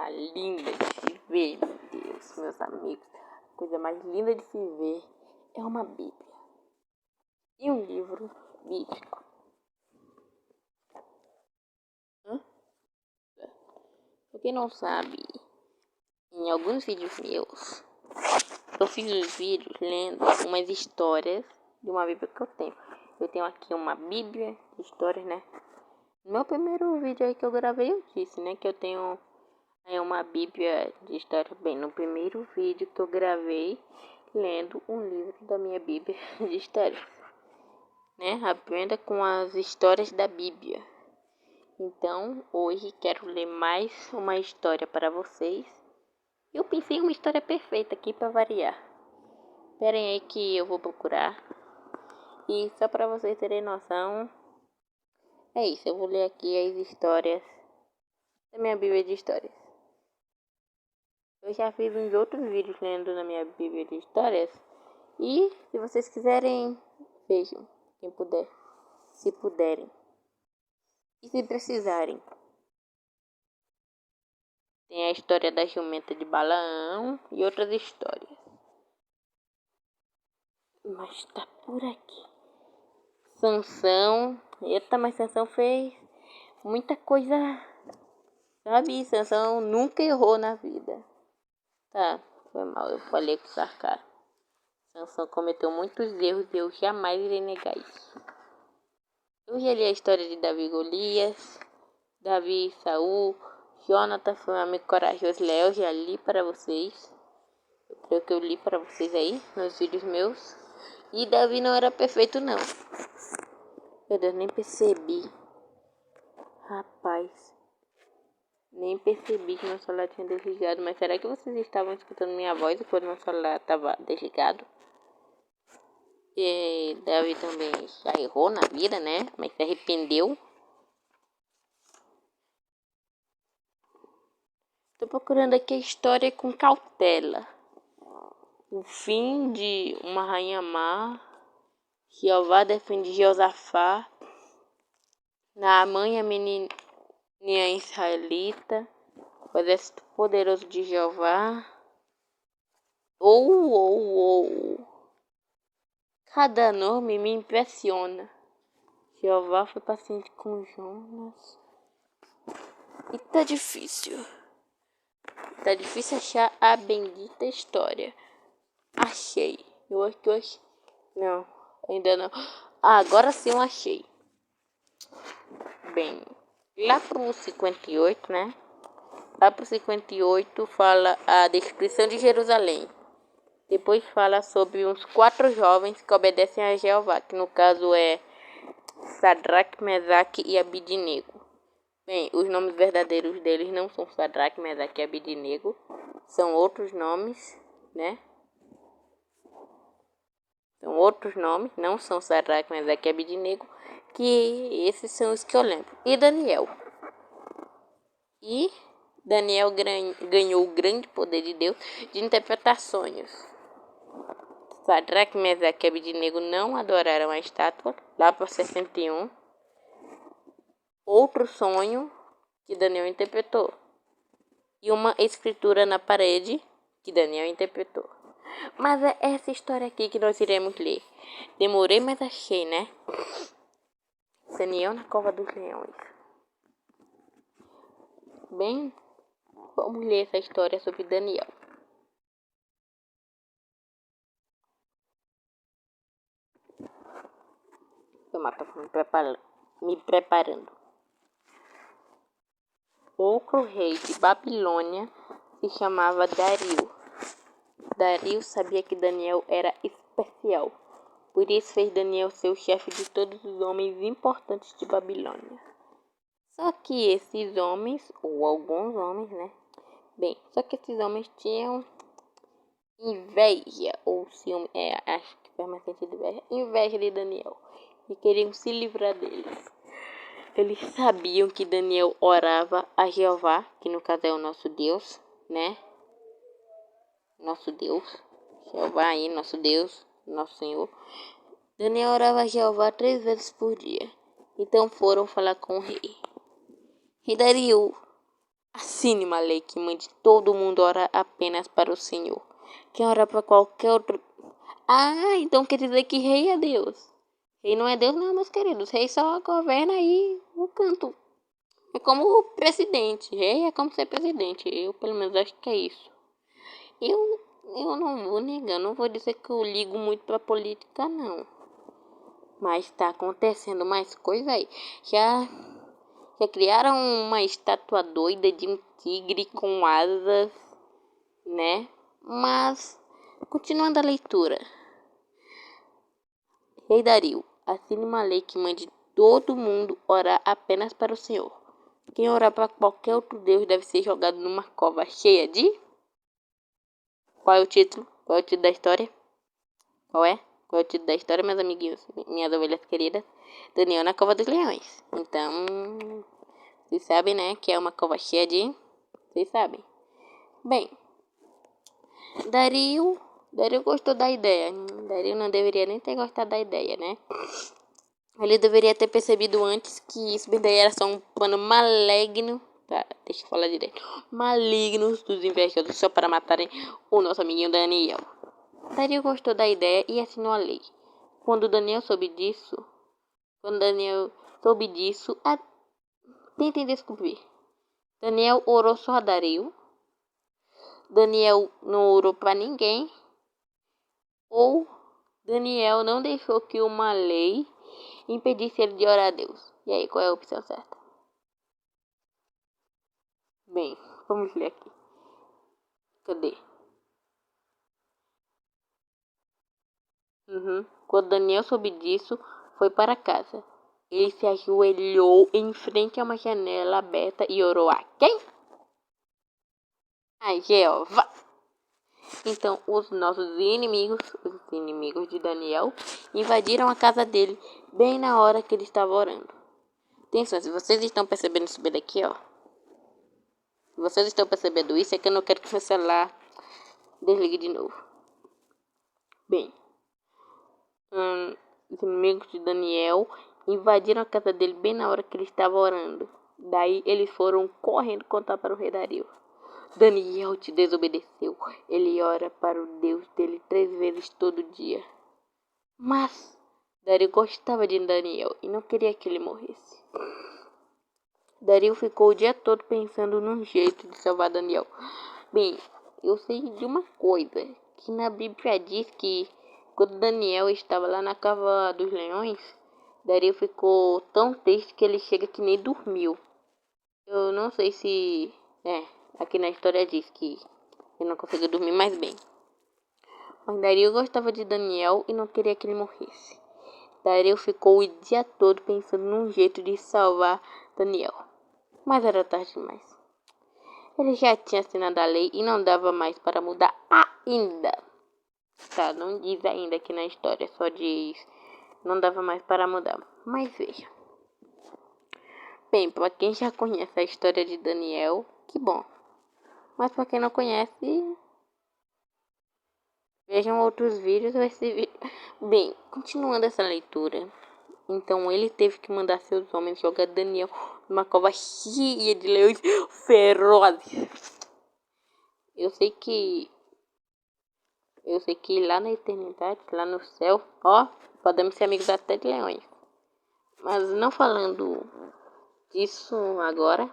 coisa linda de se ver, meu Deus, meus amigos. A coisa mais linda de se ver é uma Bíblia e um livro bíblico. Pra quem não sabe, em alguns vídeos meus, eu fiz os vídeos lendo umas histórias de uma Bíblia que eu tenho. Eu tenho aqui uma Bíblia de histórias, né? No meu primeiro vídeo aí que eu gravei, eu disse, né, que eu tenho uma Bíblia de história. Bem, no primeiro vídeo que eu gravei, lendo um livro da minha Bíblia de histórias, né? Aprenda com as histórias da Bíblia. Então, hoje quero ler mais uma história para vocês. Eu pensei em uma história perfeita aqui para variar. Esperem aí que eu vou procurar. E só para vocês terem noção, é isso. Eu vou ler aqui as histórias da minha Bíblia de histórias. Eu já fiz uns outros vídeos lendo na minha Bíblia de histórias. E se vocês quiserem, vejam, quem puder, se puderem. E se precisarem. Tem a história da jumenta de Balaão e outras histórias. Mas tá por aqui. Sansão. Eita, mas Sansão fez muita coisa. Sabe, Sansão nunca errou na vida. Tá, foi mal, eu falei com sarcasmo. Sansão cometeu muitos erros e eu jamais irei negar isso. Eu já li a história de Davi e Golias, Davi e Saul, Jonathan foi um amigo corajoso e leal, já li para vocês. Eu creio que eu li para vocês aí, nos vídeos meus. E Davi não era perfeito não. Meu Deus, nem percebi. Rapaz, nem percebi que meu celular tinha desligado. Mas será que vocês estavam escutando minha voz quando meu celular estava desligado? E Davi também já errou na vida, né? Mas se arrependeu. Tô procurando aqui a história com cautela. O fim de uma rainha má. Jeová defende Josafá. Naamã, a menininha israelita. O exército poderoso de Jeová. Cada nome me impressiona. Jeová foi paciente com Jonas. E tá difícil. Tá difícil achar a bendita história. Achei. Eu acho que hoje. Não, ainda não. Agora sim eu achei. Bem, lá pro 58, né? Lá pro 58 fala a descrição de Jerusalém. Depois fala sobre uns 4 jovens que obedecem a Jeová, que no caso é Sadraque, Mesaque e Abidnego. Bem, os nomes verdadeiros deles não são Sadraque, Mesaque e Abidnego. São outros nomes, né? São outros nomes, não são Sadraque, Mesaque e Abidnego. Que esses são os que eu lembro. E Daniel. E Daniel ganhou o grande poder de Deus de interpretar sonhos. Sadraque, Mesaque e Abidnego não adoraram a estátua, lá para 61. Outro sonho que Daniel interpretou. E uma escritura na parede que Daniel interpretou. Mas é essa história aqui que nós iremos ler. Demorei, mas achei, né? Daniel na cova dos leões. Bem, vamos ler essa história sobre Daniel. Eu me preparando. Outro rei de Babilônia se chamava Dario. Dario sabia que Daniel era especial. Por isso fez Daniel ser o chefe de todos os homens importantes de Babilônia. Só que esses homens, ou alguns homens, né? Bem, só que esses homens tinham inveja, ou ciúme, acho que faz mais sentido inveja de Daniel. E queriam se livrar deles. Eles sabiam que Daniel orava a Jeová, que no caso é o nosso Deus, né? Nosso Deus, Jeová aí, nosso Deus, nosso Senhor. Daniel orava a Jeová 3 vezes por dia. Então foram falar com o rei. Rei Dario, Assine uma lei que mande todo mundo orar apenas para o Senhor. Quem ora para qualquer outro... Ah, então quer dizer que rei é Deus. Rei não é Deus não, meus queridos. Rei só governa aí no canto. É como o presidente. Rei é como ser presidente. Eu, pelo menos, acho que é isso. Eu, eu não vou negar. Não vou dizer que eu ligo muito pra política, não. Mas tá acontecendo mais coisa aí. Já criaram uma estátua doida de um tigre com asas, né? Mas, continuando a leitura. Rei Dario, assine uma lei que mande todo mundo orar apenas para o Senhor. Quem orar para qualquer outro Deus deve ser jogado numa cova cheia de... Qual é o título? Qual é o título da história? Qual é? Qual é o título da história, meus amiguinhos? Minhas ovelhas queridas? Daniel na cova dos leões. Então, vocês sabem, né? Que é uma cova cheia de... Vocês sabem. Bem, Dario gostou da ideia. Dario não deveria nem ter gostado da ideia, né? Ele deveria ter percebido antes que isso daí era só um plano maligno. Tá, deixa eu falar direito. Malignos dos investidores só para matarem o nosso amiguinho Daniel. Dario gostou da ideia e assinou a lei. Quando Daniel soube disso, tentem descobrir. Daniel orou só a Dario. Daniel não orou para ninguém. Ou Daniel não deixou que uma lei impedisse ele de orar a Deus. E aí, qual é a opção certa? Bem, vamos ler aqui. Cadê? Quando Daniel soube disso, foi para casa. Ele se ajoelhou em frente a uma janela aberta e orou a quem? A Jeová. Então, os inimigos de Daniel, invadiram a casa dele bem na hora que ele estava orando. Atenção, se vocês estão percebendo isso bem daqui, ó. Se vocês estão percebendo isso, é que eu não quero que meu celular desligue de novo. Bem, os inimigos de Daniel invadiram a casa dele bem na hora que ele estava orando. Daí eles foram correndo contar para o rei Dario. Daniel te desobedeceu. Ele ora para o Deus dele 3 vezes todo dia. Mas Dario gostava de Daniel e não queria que ele morresse. Dario ficou o dia todo pensando num jeito de salvar Daniel. Bem, eu sei de uma coisa, que na Bíblia diz que quando Daniel estava lá na cova dos leões, Dario ficou tão triste que ele chega que nem dormiu. Eu não sei se... aqui na história diz que ele não conseguiu dormir mais bem. Mas Dario gostava de Daniel e não queria que ele morresse. Dario ficou o dia todo pensando num jeito de salvar Daniel. Mas era tarde demais. Ele já tinha assinado a lei e não dava mais para mudar ainda. Tá, não diz ainda aqui na história, só diz não dava mais para mudar. Mas veja. Bem, para quem já conhece a história de Daniel, que bom. Mas para quem não conhece, vejam outros vídeos ou esse vídeo. Bem, continuando essa leitura. Então ele teve que mandar seus homens jogar Daniel numa cova cheia de leões ferozes. Eu sei que lá na eternidade, lá no céu, ó, podemos ser amigos até de leões. Mas não falando disso agora,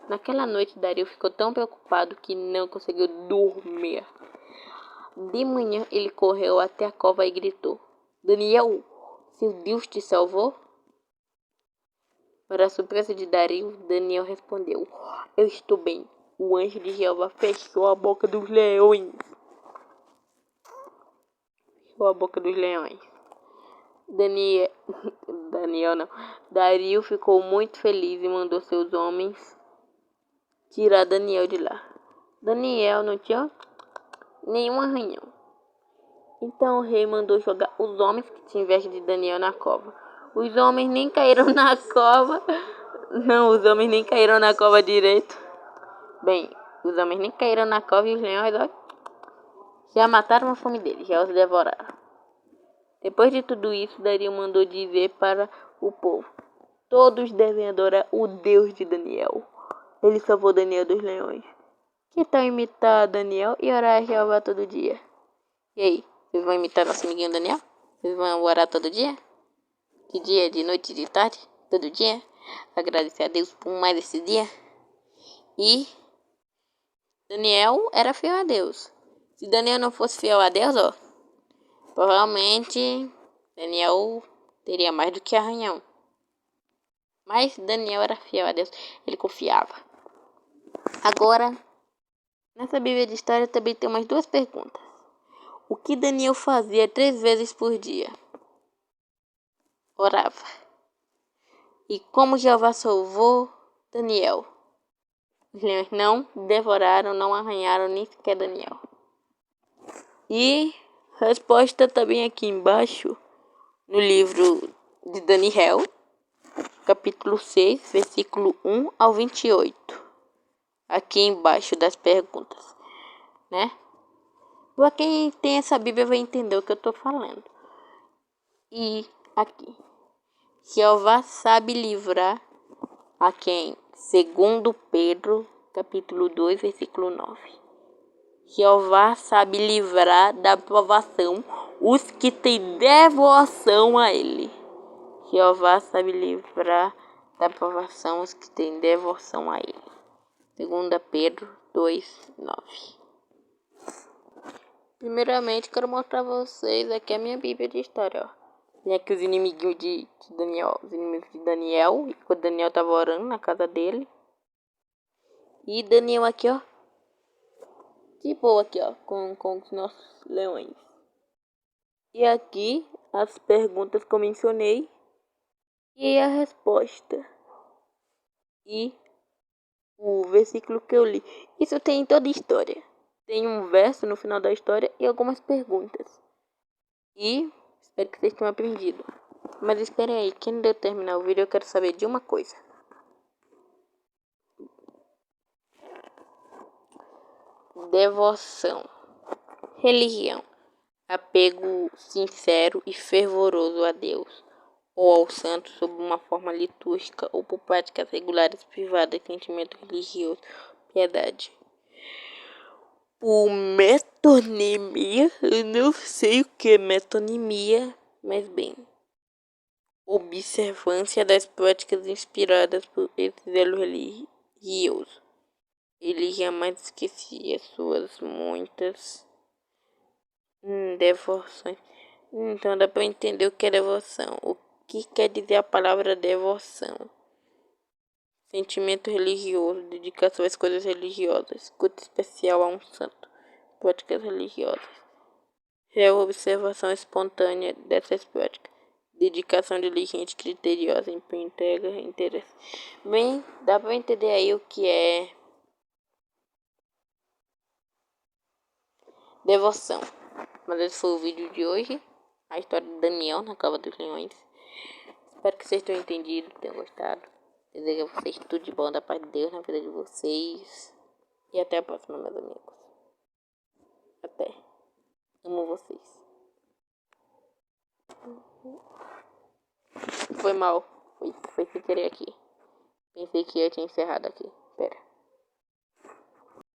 naquela noite Dario ficou tão preocupado que não conseguiu dormir. De manhã ele correu até a cova e gritou: Daniel, seu Deus te salvou? Para a surpresa de Dario, Daniel respondeu: Eu estou bem. O anjo de Jeová fechou a boca dos leões. Fechou a boca dos leões. Daniel não. Dario ficou muito feliz e mandou seus homens tirar Daniel de lá. Daniel não tinha nenhum arranhão. Então o rei mandou jogar os homens que tinham inveja de Daniel na cova. Os homens nem caíram na cova. Não, os homens nem caíram na cova direito. Bem, os homens nem caíram na cova e os leões, ó, já mataram a fome deles, já os devoraram. Depois de tudo isso, Dario mandou dizer para o povo: todos devem adorar o Deus de Daniel. ele salvou Daniel dos leões. Que tal imitar Daniel e orar a Jeová todo dia? E aí, vocês vão imitar nosso amiguinho Daniel? Vocês vão orar todo dia? De dia, de noite, de tarde? Todo dia? Agradecer a Deus por mais esse dia? E Daniel era fiel a Deus. Se Daniel não fosse fiel a Deus, ó, provavelmente Daniel teria mais do que Arranhão. Mas Daniel era fiel a Deus, ele confiava. Agora, nessa Bíblia de História também tem umas 2 perguntas. O que Daniel fazia 3 vezes por dia? Orava. E como Jeová salvou Daniel? Os leões não devoraram, não arranharam nem sequer Daniel. E resposta também aqui embaixo, no livro de Daniel, capítulo 6, versículo 1 ao 28. Aqui embaixo das perguntas, né? Pra quem tem essa Bíblia vai entender o que eu tô falando. E aqui, Jeová sabe livrar a quem? Segundo Pedro, capítulo 2, versículo 9. Jeová sabe livrar da provação os que têm devoção a ele. Jeová sabe livrar da provação os que têm devoção a ele. Segundo Pedro 2, 9. Primeiramente, quero mostrar pra vocês aqui a minha Bíblia de História, ó. Tem aqui os inimigos de Daniel, os inimigos de Daniel, quando Daniel tava orando na casa dele. E Daniel aqui, ó, de boa aqui, ó, com os nossos leões. E aqui as perguntas que eu mencionei e a resposta. E o versículo que eu li. Isso tem em toda a história. Tem um verso no final da história e algumas perguntas. E espero que vocês tenham aprendido. Mas esperem aí, que não deu terminar o vídeo, eu quero saber de uma coisa. Devoção. Religião. Apego sincero e fervoroso a Deus ou ao santo sob uma forma litúrgica ou por práticas regulares privadas, sentimento religioso, piedade. O metonimia, eu não sei o que é metonimia, mas bem, observância das práticas inspiradas por esse zelo religioso. Ele jamais esquecia suas muitas devoções. Então dá para entender o que é devoção. O que quer dizer a palavra devoção? Sentimento religioso, dedicação às coisas religiosas, culto especial a um santo, práticas religiosas. Real observação espontânea dessas práticas. Dedicação diligente, criteriosa, entrega, interesse. Bem, dá para entender aí o que é devoção. Mas esse foi o vídeo de hoje. A história de Daniel na Cova dos Leões. Espero que vocês tenham entendido, tenham gostado. Desejo a vocês tudo de bom, da paz de Deus na vida de vocês. E até a próxima, meus amigos. Até. Amo vocês. Foi mal. Foi sem querer aqui. Pensei que eu tinha encerrado aqui. Pera.